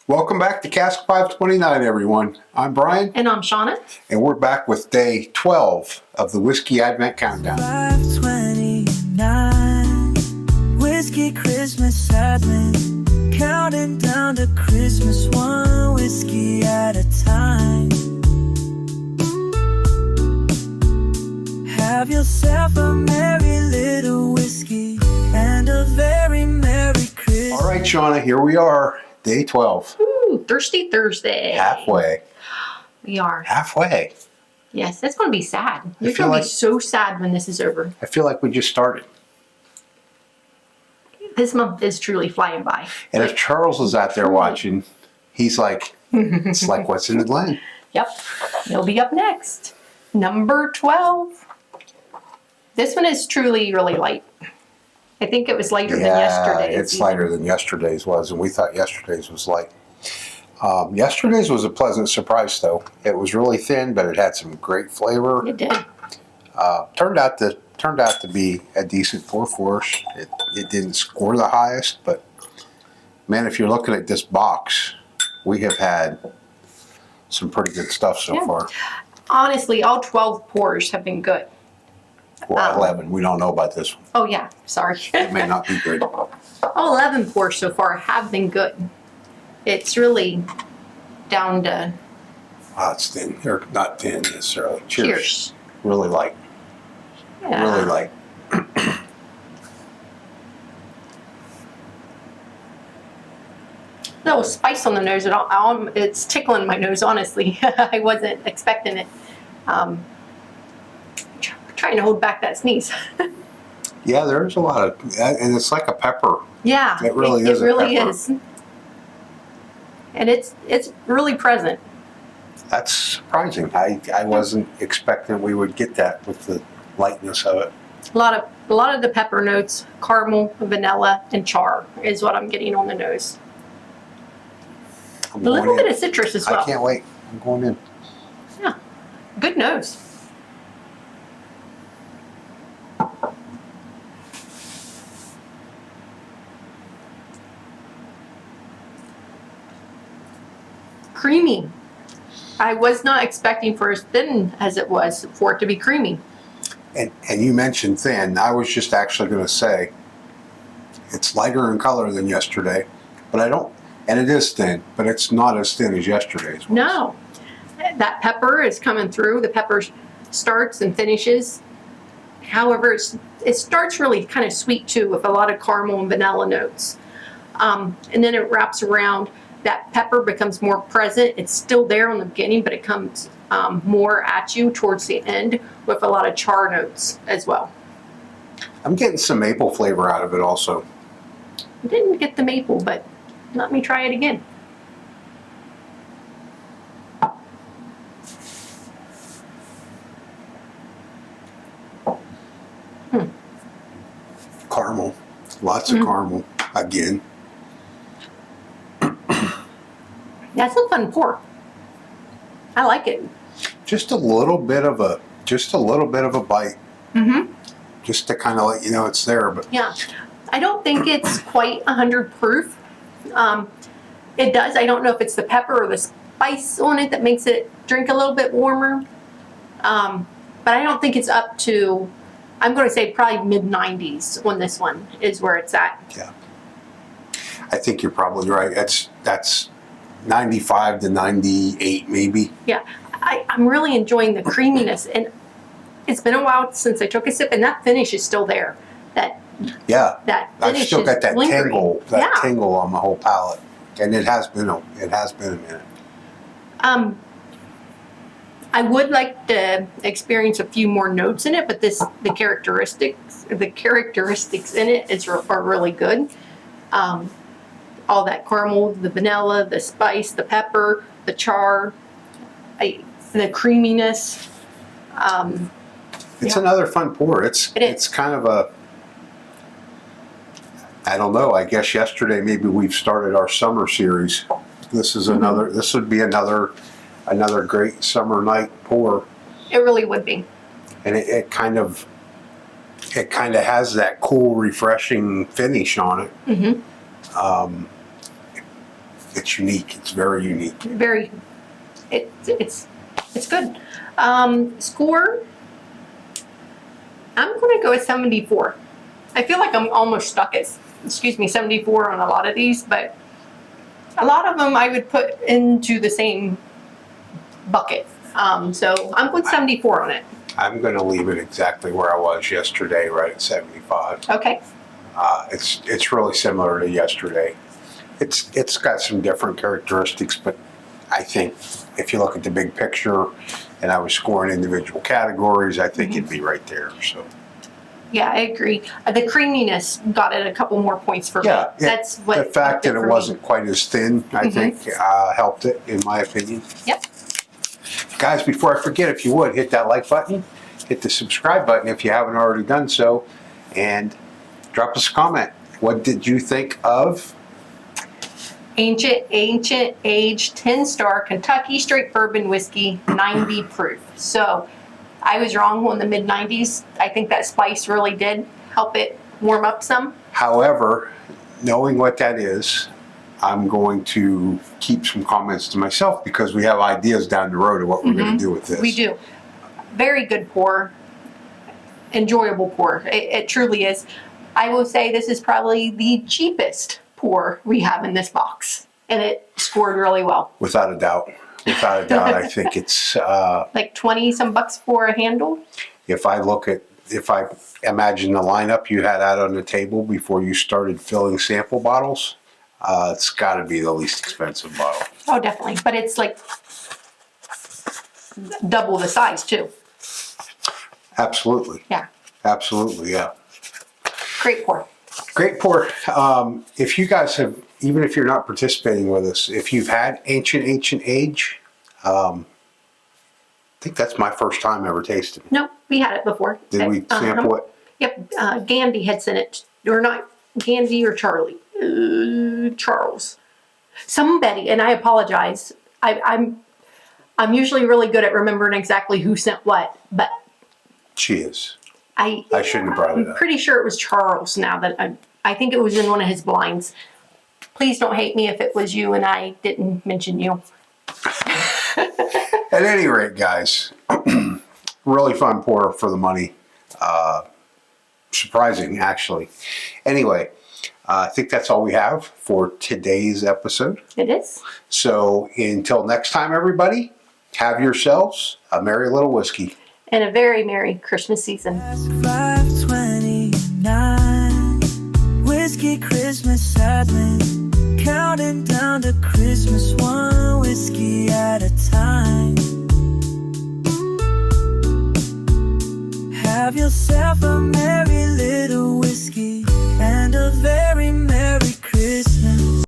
Welcome back to Cask 529, everyone. I'm Brian, And I'm Shauna. and we're back with day 12 of the Whiskey Advent Countdown. 529 Whiskey Christmas Advent, counting down to Christmas, one whiskey at a time. Have yourself a merry little whiskey and a very merry Christmas. All right, Shauna, here we are, day 12. Ooh, Thirsty Thursday. Halfway. We are. Halfway. Yes, that's going to be sad. You're feel going to like- be so sad when this is over. I feel like we just started. This month is truly flying by. And if Charles is out there watching, he's like, it's like, what's in the glen? Yep. He'll be up next. Number 12. This one is truly really light. I think it was lighter than yesterday's. It's even. lighter than yesterday's was, and we thought yesterday's was light. Yesterday's was a pleasant surprise, though. It was really thin, but it had some great flavor. It did. Turned out to be a decent pour for us. It didn't score the highest, but man, if you're looking at this box, we have had some pretty good stuff so Yeah. far. Honestly, all 12 pours have been good. Well, 11. We don't know about this one. Oh, yeah. Sorry. It may not be good. All 11 pours so far have been good. It's really down to It's thin. Or not thin necessarily. cheers. Really light. Yeah. Really light. No spice on the nose at all. It's tickling my nose, honestly. I wasn't expecting it. Trying to hold back that sneeze. Yeah, there's a lot of, and it's like a pepper. Yeah, It really is It a really pepper. is. And it's really present. That's surprising. I wasn't expecting we would get that with the lightness of it. A lot of the pepper notes, caramel, vanilla, and char is what I'm getting on the nose. I'm A little going in. bit of citrus as well. I can't wait. I'm going in. Yeah, good nose. Creamy. I was not expecting for as thin as it was for it to be creamy. And you mentioned thin. I was just actually going to say it's lighter in color than yesterday, but I don't. And it is thin, but it's not as thin as yesterday's was. No, that pepper is coming through. The pepper starts and finishes. However, it starts really kind of sweet too, with a lot of caramel and vanilla notes. And then it wraps around. That pepper becomes more present. It's still there on the beginning, but it comes more at you towards the end with a lot of char notes as well. I'm getting some maple flavor out of it also. I didn't get the maple, but let me try it again. Caramel. Lots of caramel. Again. That's a fun pour. I like it. Just a little bit of a bite. Mm-hmm. Just to kind of let you know it's there, but Yeah, I don't think it's quite 100 proof. It does. I don't know if it's the pepper or the spice on it that makes it drink a little bit warmer. But I don't think it's up to, I'm going to say probably mid-90s on this one is where it's at. yeah. I think you're probably right. That's 95 to 98 maybe. Yeah, I'm really enjoying the creaminess. And it's been a while since I took a sip, and that finish is still there. That Yeah. I've finish still is got that lingering. tingle on my whole palate. And it has been a minute. I would like to experience a few more notes in it, but the characteristics in it are really good. All that caramel, the vanilla, the spice, the pepper, the char, the creaminess. It's Yeah. another fun pour. It is. It's kind of a, I don't know, I guess yesterday maybe we've started our summer series. This is another, this would be another great summer night pour. It really would be. And it kind of has that cool, refreshing finish on it. Mm-hmm. It's unique. It's very unique. Very, it's good. Score, I'm gonna go with 74. I feel like I'm almost stuck at, 74 on a lot of these, but a lot of them I would put into the same bucket. So I'm going 74 on it. I'm going to leave it exactly where I was yesterday, right at 75. Okay. It's really similar to yesterday. It's got some different characteristics, but I think if you look at the big picture, and I was scoring individual categories, I think it'd be right there. So Yeah, I agree. The creaminess got it a couple more points for me. yeah, That's what the fact did that it for me. wasn't quite as thin, I think, helped it, in my opinion. Yep. Guys, before I forget, if you would, hit that like button, hit the subscribe button if you haven't already done so, and drop us a comment. What did you think of Ancient Age 10-star Kentucky Straight Bourbon Whiskey, 90 proof? So I was wrong on the mid-90s. I think that spice really did help it warm up some. However, knowing what that is, I'm going to keep some comments to myself because we have ideas down the road of what we're going to do with this. We do. Very good pour. Enjoyable pour. It truly is. I will say this is probably the cheapest pour we have in this box. And it scored really well. Without a doubt. Without a doubt, I think it's, Like 20 some bucks for a handle. if I imagine the lineup you had out on the table before you started filling sample bottles, it's got to be the least expensive bottle. Oh, definitely. But it's like double the size too. Absolutely. Yeah. Absolutely, yeah. Great pour. Great pour. If you guys have, even if you're not participating with us, if you've had Ancient Age, I think that's my first time ever tasting it. No, we had it before. Did we sample it? Yep. Gandy had sent it. Or not Gandy or Charlie. Charles. Somebody, and I apologize. I'm usually really good at remembering exactly who sent what, but She is. I shouldn't have brought it I'm up. pretty sure it was Charles now that I think it was in one of his blinds. Please don't hate me if it was you and I didn't mention you. At any rate, guys, really fun pour for the money. Surprising, actually. Anyway, I think that's all we have for today's episode. It is. So until next time, everybody, have yourselves a merry little whiskey. And a very Merry Christmas season. 5:29 Whiskey Christmas sadness, counting down to Christmas, one whiskey at a time. Have yourself a merry